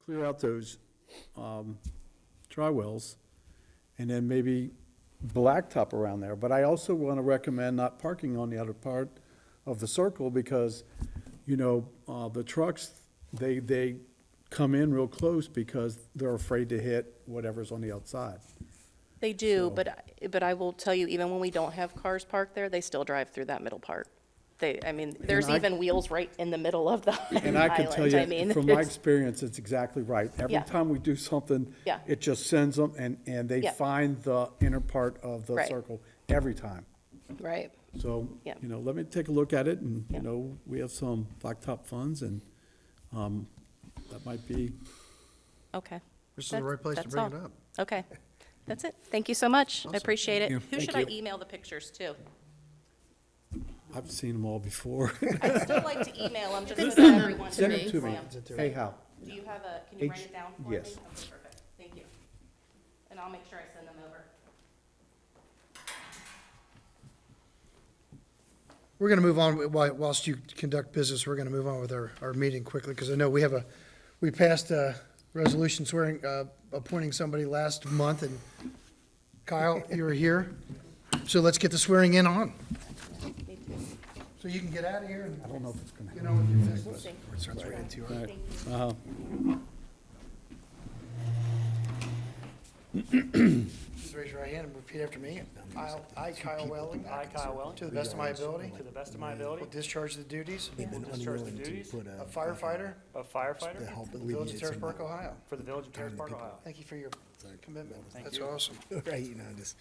clear out those dry wells and then maybe blacktop around there. But I also want to recommend not parking on the other part of the circle because, you know, the trucks, they come in real close because they're afraid to hit whatever's on the outside. They do, So- but I will tell you, even when we don't have cars parked there, they still drive through that middle part. There's I- even wheels right in the middle of the And I can tell island. you, from my it's- experience, it's exactly right. Every Yeah. time we do something, Yeah. it just sends them, and they Yeah. find the inner part of the Right. circle every time. Right, So, Yeah. you know, let me take a look at it, and, Yeah. you know, we have some blacktop funds, and that might be, okay. This is the right place to That's bring all. it up. Okay, that's it. Thank you so much. I Awesome. appreciate it. you. Who Thank should I you. email the pictures to? I've seen them all before. I'd still like to email them, just so that everyone Send can it to me. see 'em. Hey, Hal. Do you have can you write H- it down for me? yes. Okay, perfect. Thank you. And I'll make sure I send them over. We're going to move on, whilst you conduct business, we're going to move on with our meeting quickly, because I know we passed a resolution swearing, appointing somebody last month, and Kyle, you were here, so let's get the swearing in on. Me too. So you can get out of here and I don't know if it's gonna get happen. on with your business. We'll see. It starts right into our- Thank you. Please raise your right hand and repeat after me. I, Kyle Welling. I, Kyle Welling, To the best of my ability. to the best of my ability, Will discharge the duties will discharge the duties of firefighter of firefighter for the village of Terrace Park, Ohio. for the village of Terrace Park, Ohio. Thank you for your commitment. Thank That's you. awesome. Right, you know, just.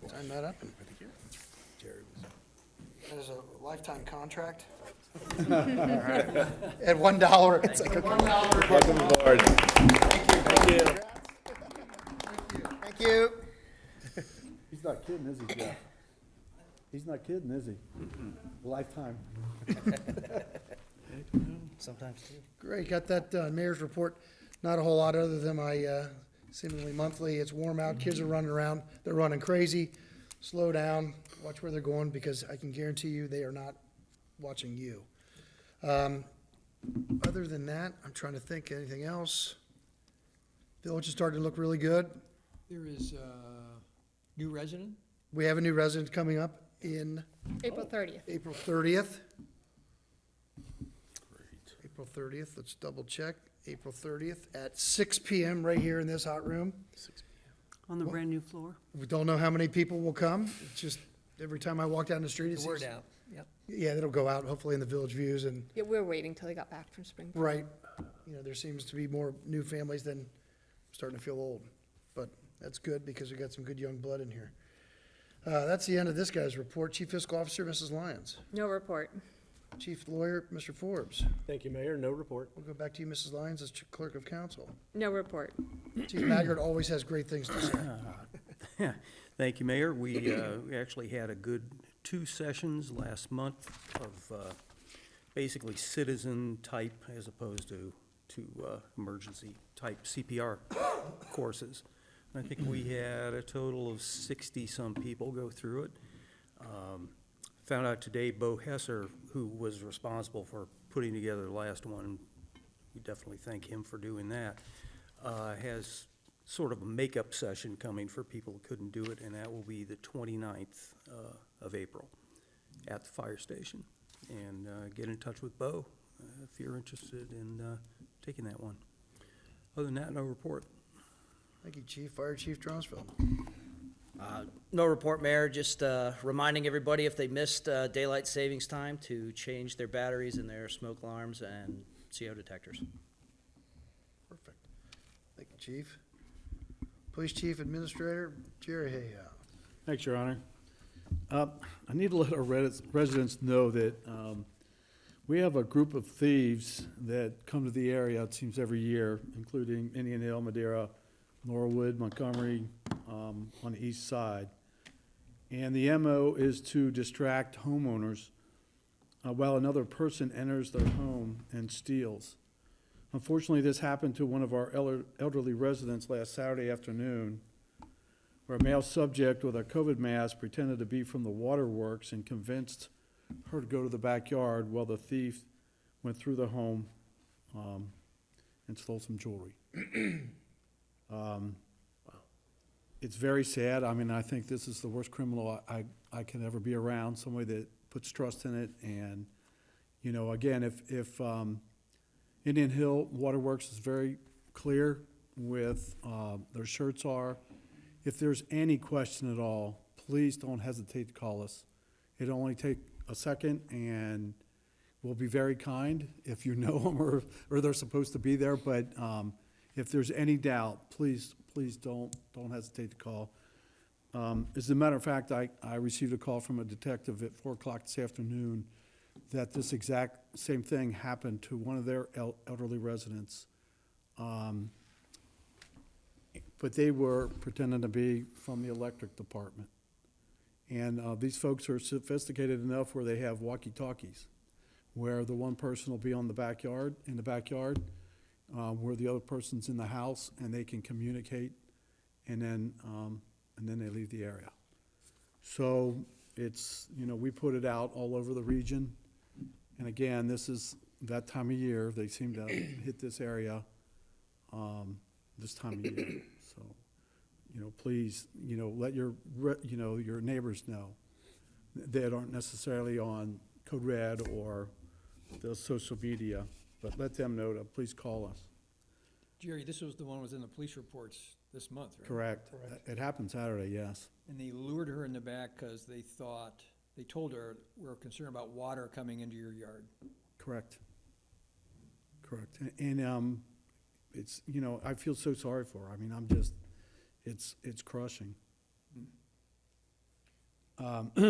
Sign that up. That is a lifetime contract. At $1. It's like Welcome aboard. Thank you. He's not kidding, is he, Jeff? He's not kidding, is he? Lifetime. Sometimes too. Great, got that mayor's report. Not a whole lot other than my seemingly monthly. It's warm out, kids are running around, they're running crazy. Slow down, watch where they're going, because I can guarantee you they are not watching you. Other than that, I'm trying to think anything else. Village is starting to look really good. There is a new resident. We have a new resident coming up in April 30th. April 30th. April 30th, let's double check. April 30th at 6 PM right here in this hot room. On the brand-new floor? We don't know how many people will come. It's just every time I walk down the street, it The word seems. out, yep. Yeah, it'll go out hopefully in the Village Views and, Yeah, we're waiting till they got back from spring. break. right, you know, there seems to be more new families than starting to feel old. But that's good because we got some good young blood in here. That's the end of this guy's report. Chief Fiscal Officer, Mrs. Lyons. No report. Chief Lawyer, Mr. Forbes. Thank you, Mayor. No report. We'll go back to you, Mrs. Lyons, as Clerk of Council. No report. Chief Maggard always has great things to say. Thank you, Mayor. We actually had a good 2 sessions last month of basically citizen type as opposed to emergency type CPR courses. I think we had a total of 60-some people go through it. Found out today Bo Hesser, who was responsible for putting together the last one, we definitely thank him for doing that, has sort of a makeup session coming for people who couldn't do it, and that will be the 29th of April at the fire station. And get in touch with Bo if you're interested in taking that one. Other than that, no report. Thank you, Chief. Fire Chief Dronsfield. No report, Mayor, just reminding everybody if they missed daylight savings time to change their batteries in their smoke alarms and CO detectors. Perfect. Thank you, Chief. Police Chief Administrator Jerry Hayhow. Thanks, Your Honor. I need to let our residents know that we have a group of thieves that come to the area, it seems every year, including Indian Hill, Madeira, Norwood, Montgomery, on the east side. And the MO is to distract homeowners while another person enters their home and steals. Unfortunately, this happened to one of our elderly residents last Saturday afternoon, where a male subject with a COVID mask pretended to be from the waterworks and convinced her to go to the backyard while the thief went through the home and stole some jewelry. It's very sad. I mean, I think this is the worst criminal I can ever be around, somebody that puts trust in it. And, you know, again, if Indian Hill Waterworks is very clear with their shirts are, if there's any question at all, please don't hesitate to call us. It'll only take a second, and we'll be very kind if you know them or they're supposed to be there. But if there's any doubt, please don't hesitate to call. As a matter of fact, I received a call from a detective at 4 o'clock this afternoon that this exact same thing happened to one of their elderly residents. But they were pretending to be from the electric department. And these folks are sophisticated enough where they have walkie-talkies, where the one person will be in the backyard, where the other person's in the house, and they can communicate, and then they leave the area. So it's, you know, we put it out all over the region. And again, this is that time of year. They seem to hit this area this time of year. So, you know, please, you know, let your neighbors know that aren't necessarily on Code Red or the social media, but let them know to please call us. Jerry, this was the one was in the police reports this month, right? Correct. It happened Saturday, yes. And they lured her in the back because they told her, we're concerned about water coming into your yard. Correct. And it's, you know, I feel so sorry for her. I mean, it's crushing.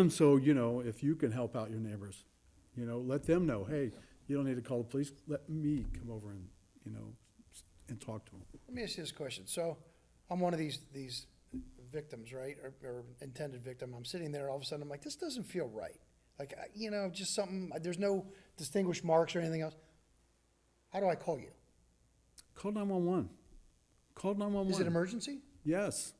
So, you know, if you can help out your neighbors, you know, let them know, hey, you don't need to call the police. Let me come over and, you know, and talk to them. Let me ask you this question. So I'm one of these victims, right, or intended victim. I'm sitting there, all of a sudden, I'm like, this doesn't feel right. Like, you know, just something, there's no distinguished marks or anything else. How do I call you? Call 911. Call 911. Is it emergency? Yes.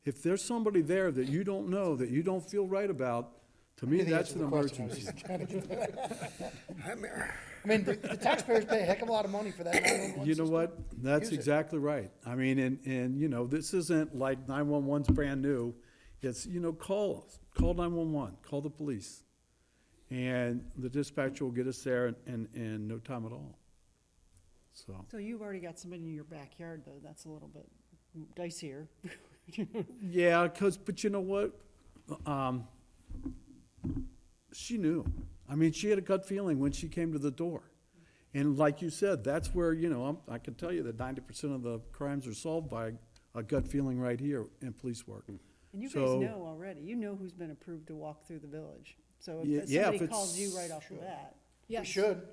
If there's somebody there that you don't know, that you don't feel right about, to me, I think that's answer an the question. I was emergency. just trying to get that. I mean, the taxpayers pay a heck of a lot of money for that 911 You know system. what? That's Use it. exactly right. I mean, and, you know, this isn't like 911's brand new. It's, you know, call 911, call the police. And the dispatcher will get us there in no time at all. So you've already got somebody in your backyard, though, that's a little bit dicier. Yeah, but you know what? She knew. I mean, she had a gut feeling when she came to the door. And like you said, that's where, you know, I can tell you that 90% of the crimes are solved by a gut feeling right here in police work. And you guys So- know already, you know who's been approved to walk through the village. So Yeah, if yeah, if somebody it's- calls you right off the bat, We Yes. should.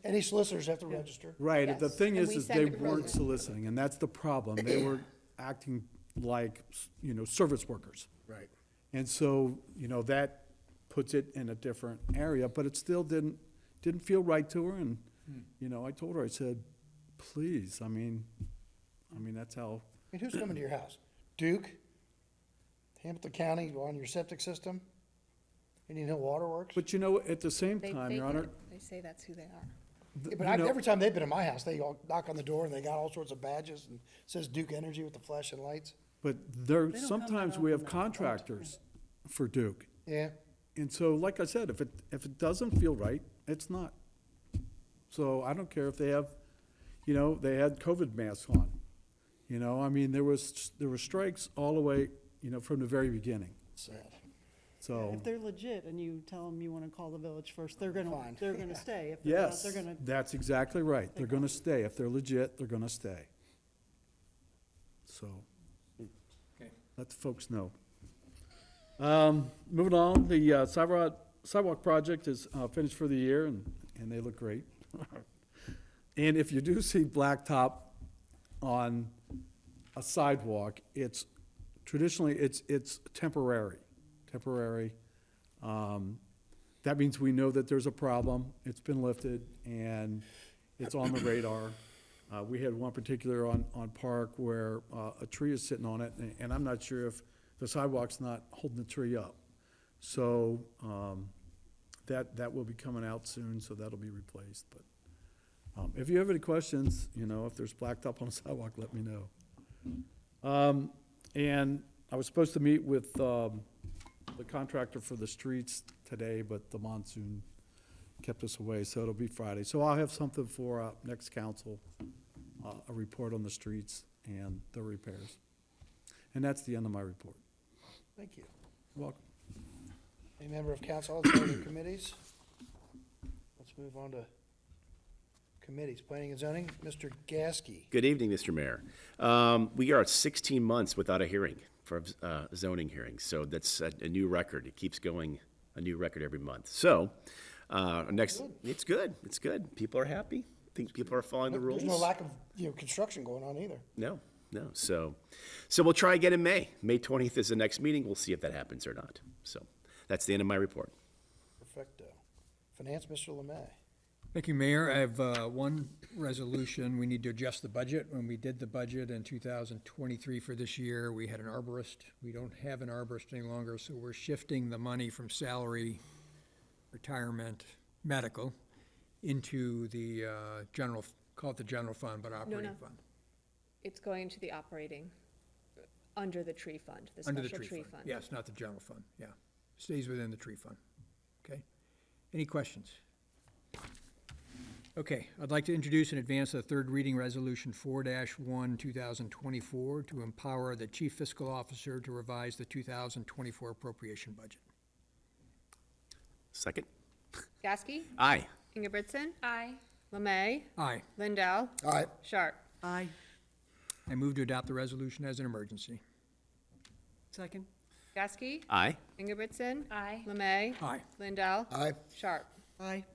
Any solicitors have to register. Right, the Yes, thing and is we they send it weren't resident. soliciting, and that's the problem. They were acting like, you know, service workers. Right. And so, you know, that puts it in a different area, but it still didn't feel right to her. And, you know, I told her, I said, please, I mean, that's how, I mean, who's coming to your house? Duke? Hamilton County on your septic system? Indian Hill Waterworks? but you know, at the same They time, fake Your Honor. it. They say that's who they are. Yeah, but you know- every time they've been in my house, they all knock on the door and they got all sorts of badges and says Duke Energy with the flashing lights. But They don't come sometimes that we have often, though. contractors for Duke. Yeah. And so, like I said, if it doesn't feel right, it's not. So I don't care if they have, you know, they had COVID masks on. You know, I mean, there were strikes all the way, you know, from the very beginning. Sad. So, if they're legit and you tell them you want to call the village first, they're Fine. gonna stay. If they're not, yes, they're gonna, that's exactly right. They're gonna stay. If they're legit, they're gonna stay. So, Okay. let the folks know. Moving on, the sidewalk project is finished for the year, and they look great. And if you do see blacktop on a sidewalk, it's traditionally, it's temporary. That means we know that there's a problem, it's been lifted, and it's on the radar. We had one particular on Park where a tree is sitting on it, and I'm not sure if the sidewalk's not holding the tree up. So, that will be coming out soon, so that'll be replaced, but, if you have any questions, you know, if there's blacktop on the sidewalk, let me know. And I was supposed to meet with, the contractor for the streets today, but the monsoon kept us away, so it'll be Friday. So I'll have something for, next council, a report on the streets and the repairs. And that's the end of my report. Thank you. You're welcome. Any member of council has other committees? Let's move on to committees. Planning and zoning, Mr. Gasky. Good evening, Mr. Mayor. We are at 16 months without a hearing for zoning hearings, so that's a new record. It keeps going, a new record every month. So, it's good, it's good. People are happy. I think people are following the rules. There's no lack of, construction going on either. No. So we'll try again in May. May 20th is the next meeting. We'll see if that happens or not. So that's the end of my report. Perfecto. Finance, Mr. Lemay. Thank you, Mayor. I have one resolution. We need to adjust the budget. When we did the budget in 2023 for this year, we had an arborist. We don't have an arborist any longer, so we're shifting the money from salary, retirement, medical, into the general, call it the general fund, but operating fund. It's going to the operating, under the tree fund, the Under the special tree tree fund. fund. Yes, not the general fund, yeah. Stays within the tree fund, okay? Any questions? Okay, I'd like to introduce and advance the third reading resolution 4-1, 2024, to empower the chief fiscal officer to revise the 2024 appropriation budget. Second? Gasky? Aye. Ingebrigtsen? Aye. Lemay? Aye. Lindell? Aye. Sharp? Aye. I move to adopt the resolution as an emergency. Second. Gasky? Aye. Ingebrigtsen? Aye. Lemay? Aye. Lindell? Aye. Sharp? Aye.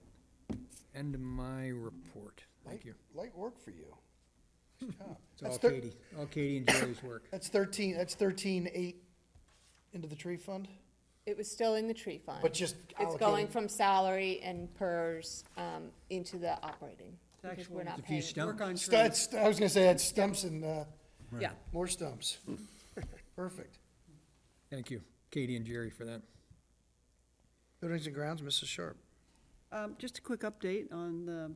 End of my report. Thank you. Light work for you. Good job. It's all That's Katie and Jerry's work. That's 13.8 into the tree fund? It was still in the tree fund. But just It's going allocated. from salary and PERS, into the operating, because actually- we're not There's a few paying. stumps. Work on trees. That's, I was gonna say, that's stumps and, Yeah. more stumps. Perfect. Thank you, Katie and Jerry, for that. Buildings and grounds, Mrs. Sharp. Just a quick update on the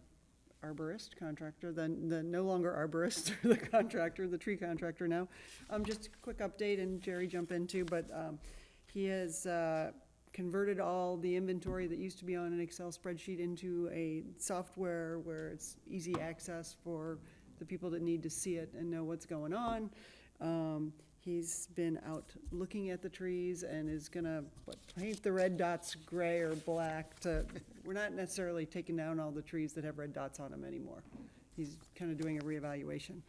arborist contractor, the no longer arborist, the contractor, the tree contractor now. Just a quick update, and Jerry jump into, but he has converted all the inventory that used to be on an Excel spreadsheet into a software where it's easy access for the people that need to see it and know what's going on. He's been out looking at the trees and is gonna paint the red dots gray or black to, we're not necessarily taking down all the trees that have red dots on them anymore. He's kind of doing a reevaluation.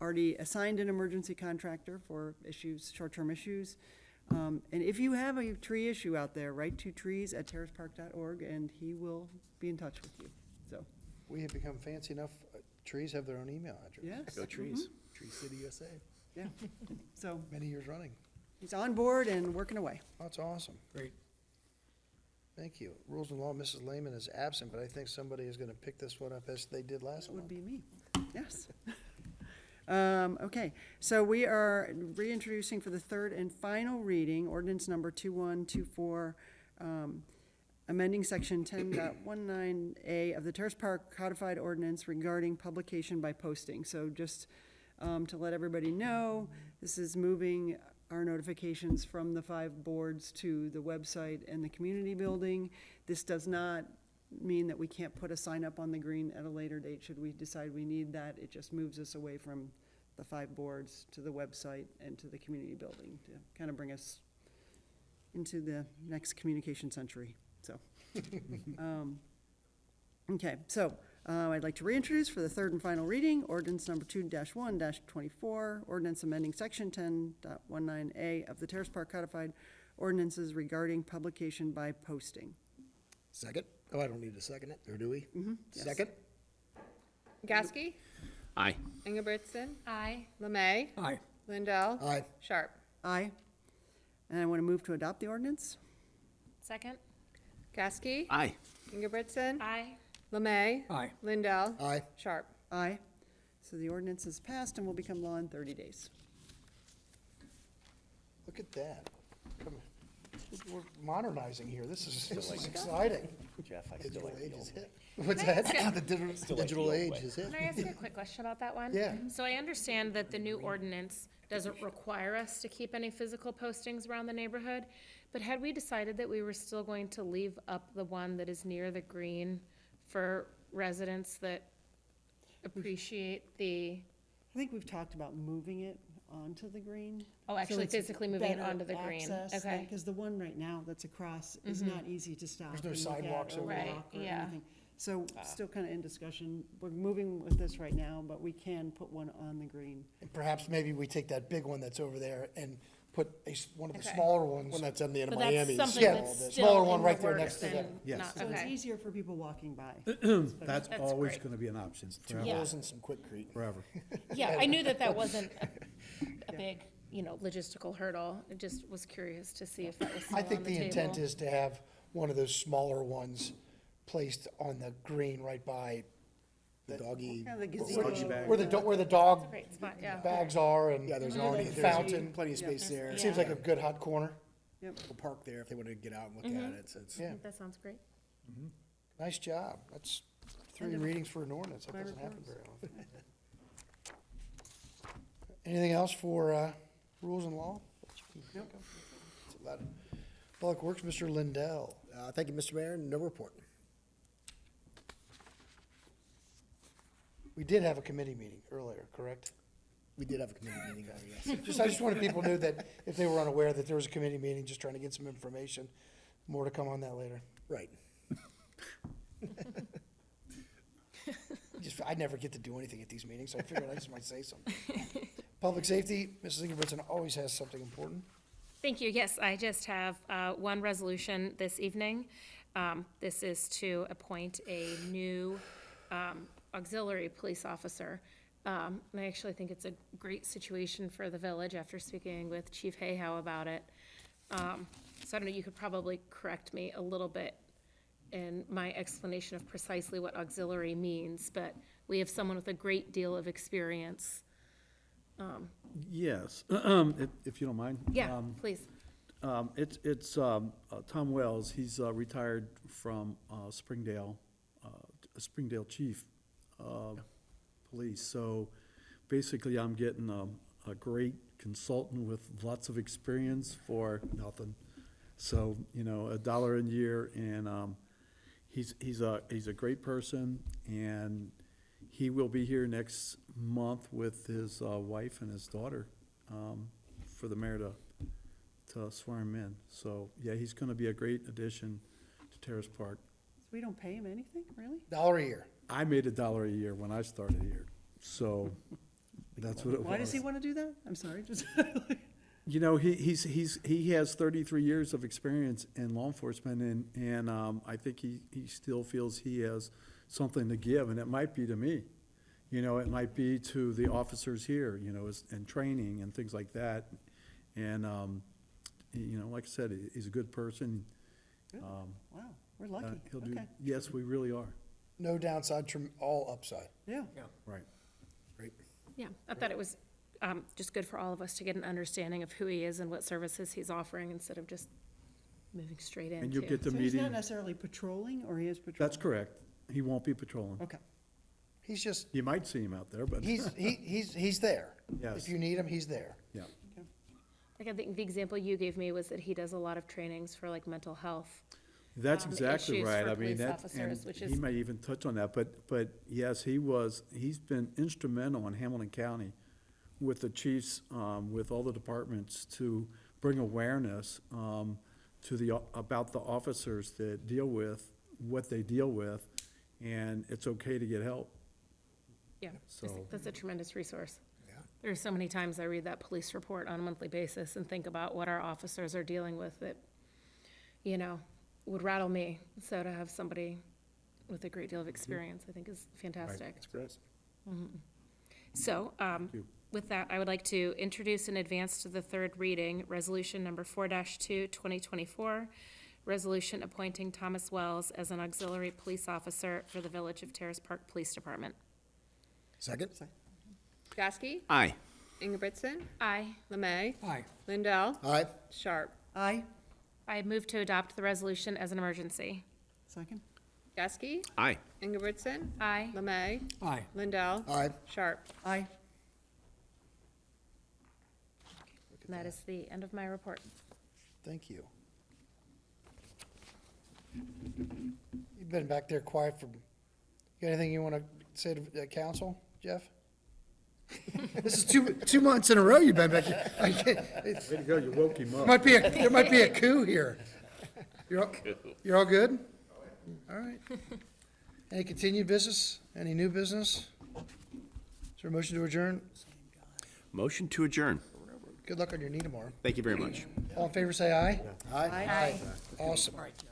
Already assigned an emergency contractor for issues, short-term issues. And if you have a tree issue out there, write to trees@terracepark.org and he will be in touch with you, so, We have become fancy enough, trees have their own email address. yes. Go trees. Tree City USA, Yeah, so many years running. he's on board and working away. That's awesome. Great. Thank you. Rules and Law, Mrs. Lehman is absent, but I think somebody is gonna pick this one up as they did last That would month. be me, yes. Okay, so we are reintroducing for the third and final reading, ordinance number 2124, amending section 10.19A of the Terrace Park Codified Ordinance regarding publication by posting. So just to let everybody know, this is moving our notifications from the 5 boards to the website and the community building. This does not mean that we can't put a sign up on the green at a later date should we decide we need that. It just moves us away from the 5 boards to the website and to the community building to kind of bring us into the next communication century, so. Okay, so I'd like to reintroduce for the third and final reading, ordinance number 2-1-24, ordinance amending section 10.19A of the Terrace Park Codified Ordinances regarding publication by posting. Second? Oh, I don't need to second it, or do we? Yes. Second? Gasky? Aye. Ingebrigtsen? Aye. Lemay? Aye. Lindell? Aye. Sharp? Aye. And I want to move to adopt the ordinance. Second. Gasky? Aye. Ingebrigtsen? Aye. Lemay? Aye. Lindell? Aye. Sharp? Aye. So the ordinance is passed and will become law in 30 days. Look at that. Come on. We're modernizing here. This is exciting. Jeff, I still like the old way. What's that? The digital age is hit. Can I ask you a quick question about that one? Yeah. So I understand that the new ordinance doesn't require us to keep any physical postings around the neighborhood, but had we decided that we were still going to leave up the one that is near the green for residents that appreciate the, I think we've talked about moving it onto the green. oh, So actually it's physically moving it better onto the green? access, Okay. Because the one right now that's across is not easy to stop. There's no and look at sidewalks or over there. walk or Right, yeah. anything. So still kind of in discussion. We're moving with this right now, but we can put one on the green. And perhaps maybe we take that big one that's over there and put one of the Okay. smaller ones. One that's on the end But of that's Miami. something Yeah, that's the still smaller in one the right there works next to and them. Yes. not- So it's okay. easier for people walking by. That's That's always great. gonna be an option, Two forever, Yeah. holes and some quickcrete. forever. Yeah, I knew that that wasn't a big, logistical hurdle. I just was curious to see if that was still I on think the the intent table. is to have one of those smaller ones placed on the green right by The doggy. Kind of the doggy gazebo. bag. where the dog Great spot, yeah. bags are and Yeah, there's the already, there's fountain. plenty of space there. It seems like a good hot corner. We'll park there if they want to get out and look at it, so it's. Yeah, That sounds great. nice job. That's 3 End of readings for an ordinance. That my doesn't happen reports. very often. Anything else for rules and law? That's about it. Public Works, Mr. Lindell. Thank you, Mr. Mayor, no report. We did have a committee meeting earlier, correct? We did have a committee meeting, yes. I just wanted people to know that if they were unaware that there was a committee meeting, just trying to get some information. More to come on that later. Right. I never get to do anything at these meetings, so I figured I just might say something. Public safety, Mrs. Ingebrigtsen always has something important. Thank you. Yes, I just have one resolution this evening. This is to appoint a new auxiliary police officer. And I actually think it's a great situation for the village after speaking with Chief Hayhow about it. So I don't know, you could probably correct me a little bit in my explanation of precisely what auxiliary means, but we have someone with a great deal of experience. Yes, if you don't mind. Yeah, please. It's Tom Wells. He's retired from Springdale Chief Police. So basically, I'm getting a great consultant with lots of experience for nothing. So, $1 a year, and he's a great person, and he will be here next month with his wife and his daughter for the mayor to swear him in. So, yeah, he's gonna be a great addition to Terrace Park. So we don't pay him anything, really? $1 a year. I made $1 a year when I started here, so that's what it was. Why does he want to do that? I'm sorry, just. He has 33 years of experience in law enforcement, and I think he still feels he has something to give, and it might be to me. It might be to the officers here, and training and things like that. And, like I said, he's a good person. Wow, we're lucky. He'll do, Okay. yes, we really are. No downside, all upside. Yeah. Right. Great. Yeah, I thought it was just good for all of us to get an understanding of who he is and what services he's offering instead of just moving straight into. And you'll get the So he's not meeting. necessarily patrolling, or he is patrolling? That's correct. He won't be patrolling. Okay. He's just, You might see him out there, but, he's there. Yes. If you need him, he's there. yeah. Like, I think the example you gave me was that he does a lot of trainings for like mental health. That's the exactly issues right. for I mean, police that, officers, and which he is- might even touch on that, but yes, he's been instrumental in Hamilton County with the chiefs, with all the departments to bring awareness, about the officers that deal with what they deal with, and it's okay to get help. Yeah, So- that's a tremendous resource. Yeah. There are so many times I read that police report on a monthly basis and think about what our officers are dealing with that, would rattle me. So to have somebody with a great deal of experience, I think is fantastic. That's great. So, you. with that, I would like to introduce and advance to the third reading, Resolution Number 4-2, 2024, resolution appointing Thomas Wells as an auxiliary police officer for the Village of Terrace Park Police Department. Second? Gasky? Aye. Ingebrigtsen, Aye. Lemay, Aye. Lindell, Aye. Sharp. Aye. I move to adopt the resolution as an emergency. Second? Geske, Aye. Ingebrigtsen, Aye. Lemay, Aye. Lindell, Aye. Sharp. Aye. And that is the end of my report. Thank you. You've been back there quiet for, you got anything you want to say to the council, Jeff? This is two months in a row you've been back here. I can't- it's- Way to go, you woke him up. there might be a coup here. You're all good? All right. Any continued business? Any new business? Is there a motion to adjourn? Motion to adjourn. Good luck on your knee tomorrow. Thank you very much. All in favor, say aye. Aye. Aye. Awesome. All right.